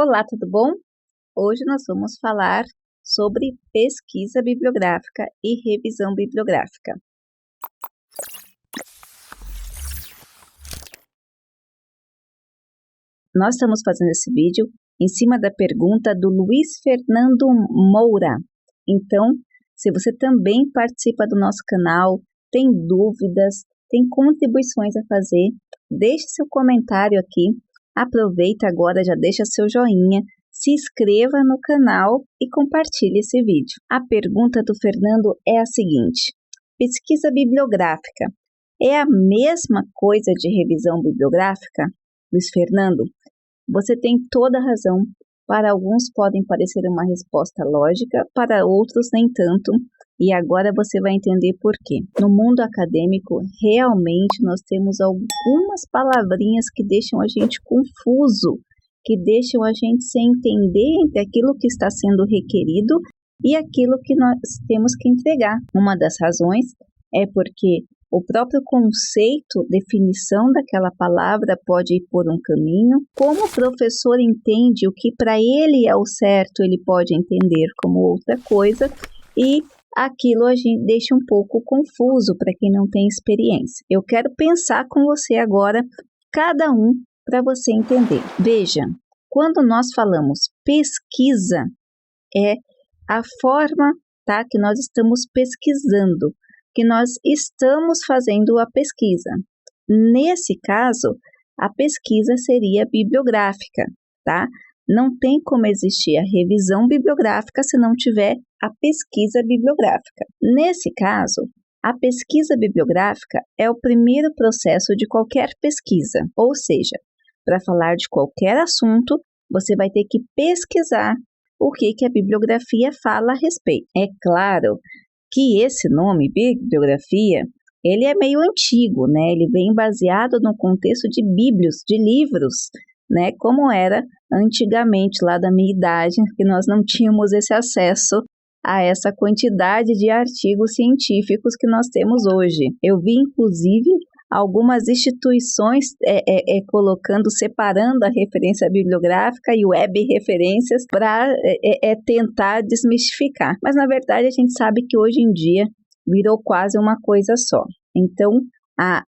Olá, tudo bom? Hoje nós vamos falar sobre pesquisa bibliográfica e revisão bibliográfica. Nós estamos fazendo esse vídeo em cima da pergunta do Luiz Fernando Moura. Então, se você também participa do nosso canal, tem dúvidas, tem contribuições a fazer, deixe seu comentário aqui, aproveita agora, já deixa seu joinha, se inscreva no canal e compartilhe esse vídeo. A pergunta do Fernando é a seguinte: pesquisa bibliográfica é a mesma coisa de revisão bibliográfica? Luiz Fernando, você tem toda a razão. Para alguns podem parecer uma resposta lógica, para outros nem tanto. E agora você vai entender por quê. No mundo acadêmico, realmente nós temos algumas palavrinhas que deixam a gente confuso, que deixam a gente sem entender entre aquilo que está sendo requerido e aquilo que nós temos que entregar. Uma das razões é porque o próprio conceito, definição daquela palavra pode ir por um caminho. Como o professor entende o que para ele é o certo, ele pode entender como outra coisa, e aquilo a gente deixa um pouco confuso para quem não tem experiência. Eu quero pensar com você agora, cada um, para você entender. Veja, quando nós falamos pesquisa, é a forma, tá, que nós estamos pesquisando, que nós estamos fazendo a pesquisa. Nesse caso, a pesquisa seria bibliográfica, tá? Não tem como existir a revisão bibliográfica se não tiver a pesquisa bibliográfica. Nesse caso, a pesquisa bibliográfica é o primeiro processo de qualquer pesquisa, ou seja, para falar de qualquer assunto, você vai ter que pesquisar o que a bibliografia fala a respeito. É claro que esse nome, bibliografia, ele é meio antigo, né? Ele vem baseado no contexto de bíblios, de livros, né? Como era antigamente, lá da minha idade, que nós não tínhamos esse acesso a essa quantidade de artigos científicos que nós temos hoje. Eu vi, inclusive, algumas instituições colocando, separando a referência bibliográfica e web referências para tentar desmistificar. Mas, na verdade, a gente sabe que hoje em dia virou quase uma coisa só. Então,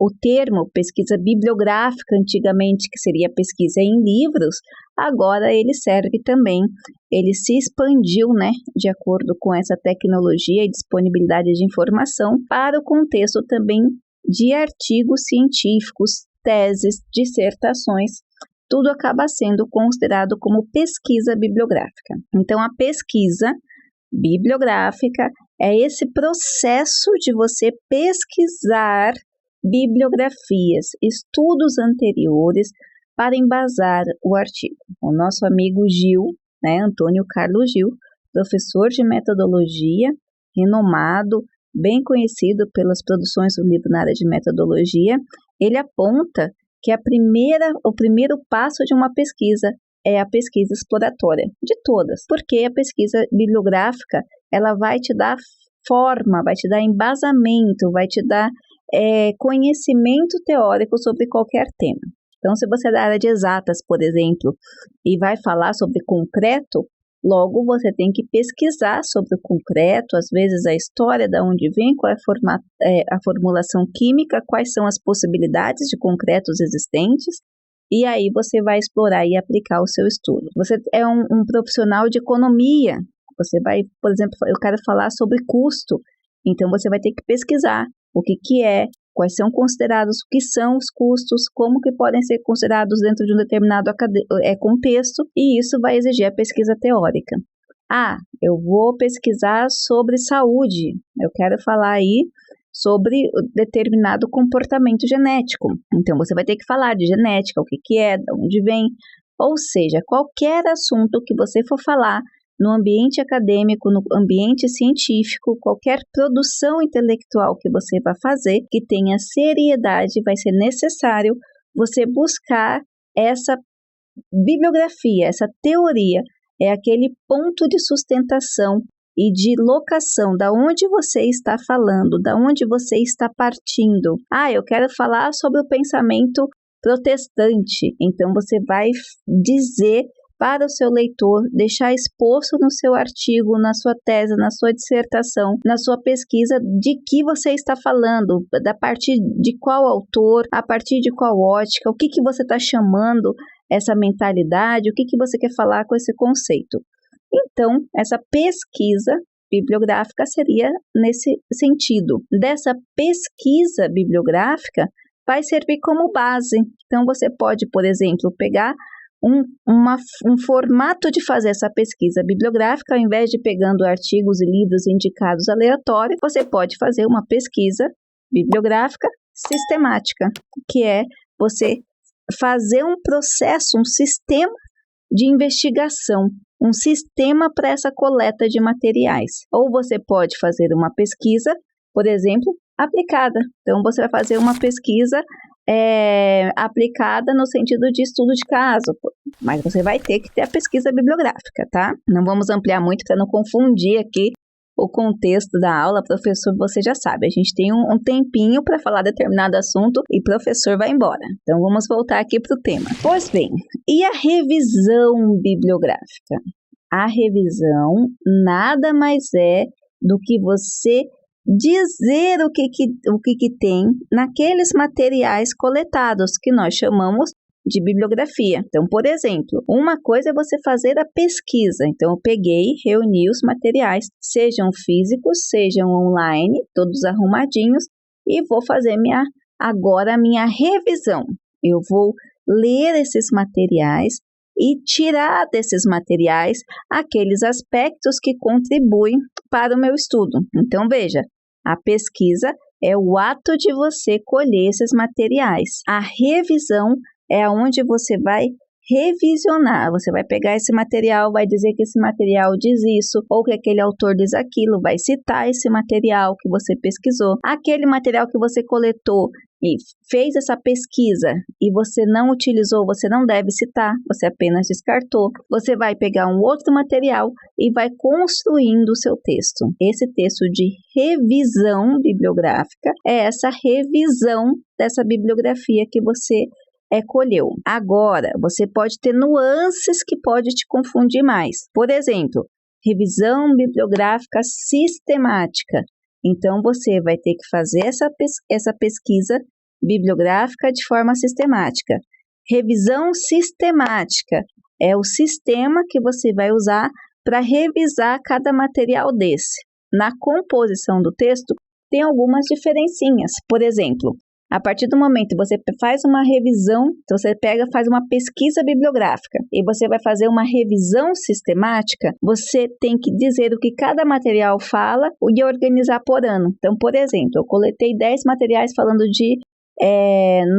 o termo pesquisa bibliográfica, antigamente, que seria pesquisa em livros, agora ele serve também, ele se expandiu, né, de acordo com essa tecnologia e disponibilidade de informação, para o contexto também de artigos científicos, teses, dissertações, tudo acaba sendo considerado como pesquisa bibliográfica. Então, a pesquisa bibliográfica é esse processo de você pesquisar bibliografias, estudos anteriores para embasar o artigo. O nosso amigo Gil, né, Antônio Carlos Gil, professor de metodologia, renomado, bem conhecido pelas produções do livro na área de metodologia, ele aponta que o primeiro passo de uma pesquisa é a pesquisa exploratória, de todas, porque a pesquisa bibliográfica, ela vai te dar forma, vai te dar embasamento, vai te dar conhecimento teórico sobre qualquer tema. Então, se você é da área de exatas, por exemplo, e vai falar sobre concreto, logo você tem que pesquisar sobre o concreto, às vezes a história, de onde vem, qual é a formulação química, quais são as possibilidades de concretos existentes, e aí você vai explorar e aplicar o seu estudo. Você é um profissional de economia, você vai, por exemplo, eu quero falar sobre custo, então você vai ter que pesquisar o que é, quais são considerados, o que são os custos, como que podem ser considerados dentro de um determinado contexto, e isso vai exigir a pesquisa teórica. Eu vou pesquisar sobre saúde, eu quero falar aí sobre determinado comportamento genético. Então, você vai ter que falar de genética, o que é, de onde vem, ou seja, qualquer assunto que você for falar no ambiente acadêmico, no ambiente científico, qualquer produção intelectual que você vai fazer, que tenha seriedade, vai ser necessário você buscar essa bibliografia, essa teoria, é aquele ponto de sustentação e de locação, da onde você está falando, da onde você está partindo. Eu quero falar sobre o pensamento protestante, então você vai dizer para o seu leitor, deixar exposto no seu artigo, na sua tese, na sua dissertação, na sua pesquisa, de que você está falando, a partir de qual autor, a partir de qual ótica, o que você está chamando essa mentalidade, o que você quer falar com esse conceito. Então, essa pesquisa bibliográfica seria nesse sentido. Dessa pesquisa bibliográfica vai servir como base. Então, você pode, por exemplo, pegar um formato de fazer essa pesquisa bibliográfica, ao invés de pegando artigos e livros indicados aleatórios, você pode fazer uma pesquisa bibliográfica sistemática, que é você fazer um processo, um sistema de investigação, um sistema para essa coleta de materiais. Ou você pode fazer uma pesquisa, por exemplo, aplicada. Então, você vai fazer uma pesquisa aplicada no sentido de estudo de caso, mas você vai ter que ter a pesquisa bibliográfica, tá? Não vamos ampliar muito para não confundir aqui o contexto da aula. Professor, você já sabe, a gente tem um tempinho para falar determinado assunto e professor vai embora. Então, vamos voltar aqui para o tema. Pois bem, e a revisão bibliográfica? A revisão nada mais é do que você dizer o que tem naqueles materiais coletados, que nós chamamos de bibliografia. Então, por exemplo, uma coisa é você fazer a pesquisa. Então, eu peguei, reuni os materiais, sejam físicos, sejam online, todos arrumadinhos, e vou fazer agora a minha revisão. Eu vou ler esses materiais e tirar desses materiais aqueles aspectos que contribuem para o meu estudo. Então, veja, a pesquisa é o ato de você colher esses materiais. A revisão é onde você vai revisionar. Você vai pegar esse material, vai dizer que esse material diz isso, ou que aquele autor diz aquilo, vai citar esse material que você pesquisou. Aquele material que você coletou e fez essa pesquisa e você não utilizou, você não deve citar, você apenas descartou. Você vai pegar um outro material e vai construindo o seu texto. Esse texto de revisão bibliográfica é essa revisão dessa bibliografia que você colheu. Agora, você pode ter nuances que pode te confundir mais. Por exemplo, revisão bibliográfica sistemática. Então, você vai ter que fazer essa pesquisa bibliográfica de forma sistemática. Revisão sistemática é o sistema que você vai usar para revisar cada material desse. Na composição do texto, tem algumas diferencinhas. Por exemplo, a partir do momento que você faz uma revisão, então você faz uma pesquisa bibliográfica e você vai fazer uma revisão sistemática, você tem que dizer o que cada material fala e organizar por ano. Então, por exemplo, eu coletei 10 materiais falando de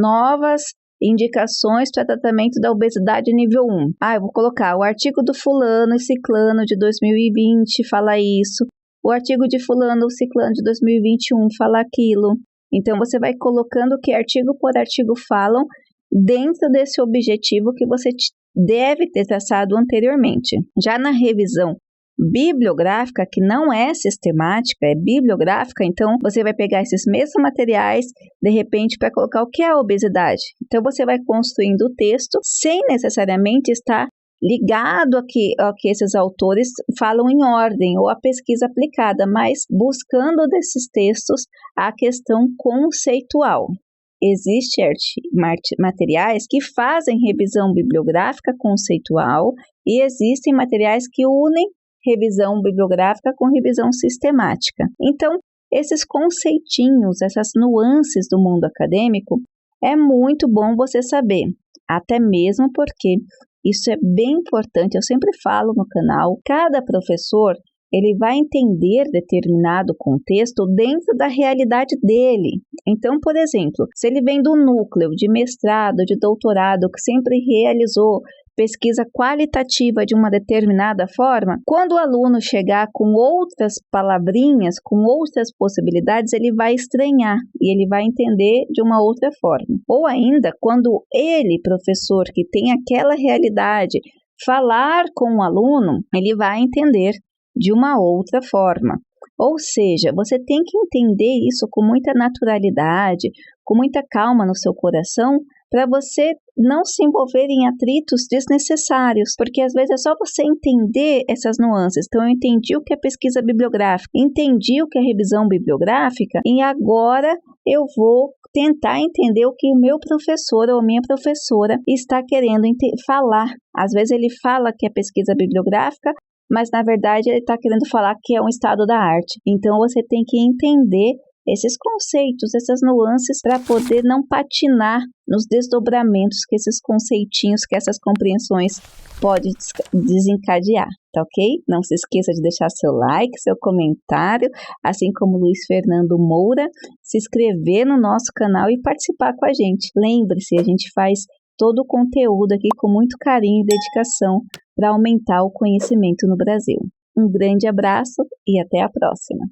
novas indicações para tratamento da obesidade nível 1. Eu vou colocar o artigo do fulano e ciclano de 2020 fala isso, o artigo de fulano e ciclano de 2021 fala aquilo. Então, você vai colocando o que artigo por artigo falam dentro desse objetivo que você deve ter traçado anteriormente. Já na revisão bibliográfica, que não é sistemática, é bibliográfica, então você vai pegar esses mesmos materiais, de repente, para colocar o que é a obesidade. Então, você vai construindo o texto sem necessariamente estar ligado a que esses autores falam em ordem ou a pesquisa aplicada, mas buscando desses textos a questão conceitual. Existem materiais que fazem revisão bibliográfica conceitual e existem materiais que unem revisão bibliográfica com revisão sistemática. Então, esses conceitinhos, essas nuances do mundo acadêmico, é muito bom você saber, até mesmo porque isso é bem importante. Eu sempre falo no canal, cada professor ele vai entender determinado contexto dentro da realidade dele. Então, por exemplo, se ele vem do núcleo de mestrado, de doutorado, que sempre realizou pesquisa qualitativa de uma determinada forma, quando o aluno chegar com outras palavrinhas, com outras possibilidades, ele vai estranhar e ele vai entender de uma outra forma. Ou ainda, quando ele, professor, que tem aquela realidade, falar com o aluno, ele vai entender de uma outra forma. Ou seja, você tem que entender isso com muita naturalidade, com muita calma no seu coração, para você não se envolver em atritos desnecessários, porque às vezes é só você entender essas nuances. Então, eu entendi o que é pesquisa bibliográfica, entendi o que é revisão bibliográfica, e agora eu vou tentar entender o que o meu professor ou a minha professora está querendo falar. Às vezes ele fala que é pesquisa bibliográfica, mas na verdade ele está querendo falar que é um estado da arte. Então você tem que entender esses conceitos, essas nuances, para poder não patinar nos desdobramentos que esses conceitinhos, que essas compreensões podem desencadear, tá ok? Não se esqueça de deixar seu like, seu comentário, assim como Luiz Fernando Moura, se inscrever no nosso canal e participar com a gente. Lembre-se, a gente faz todo o conteúdo aqui com muito carinho e dedicação para aumentar o conhecimento no Brasil. Um grande abraço e até a próxima!